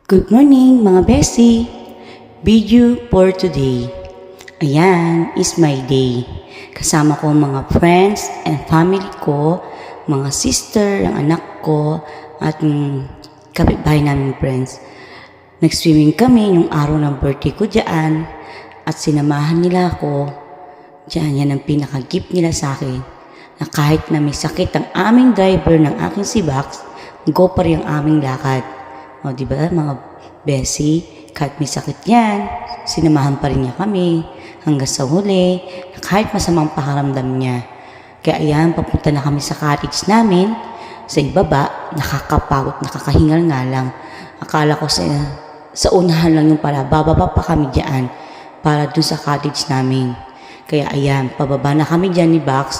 Good morning mga besi! Video for today. Ayan is my day. Kasama ko mga friends and family ko, mga sister, ang anak ko, at kapitbahay namin friends. Nag-swimming kami yung araw ng birthday ko dyan at sinamahan nila ako. Diyan, yan ang pinaka-gift nila sa akin na kahit na may sakit ang aming driver ng aking si Bax, go pa rin ang aming lakad. O, di ba mga besi, kahit may sakit yan, sinamahan pa rin niya kami hanggang sa huli, kahit masamang pakaramdam niya. Kaya ayan, papunta na kami sa cottage namin, sa ibaba, nakakapagod, nakakahingal nga lang. Akala ko sa unahan lang yung pala, bababa pa kami dyan para dun sa cottage namin. Kaya ayan, pababa na kami dyan ni Bax,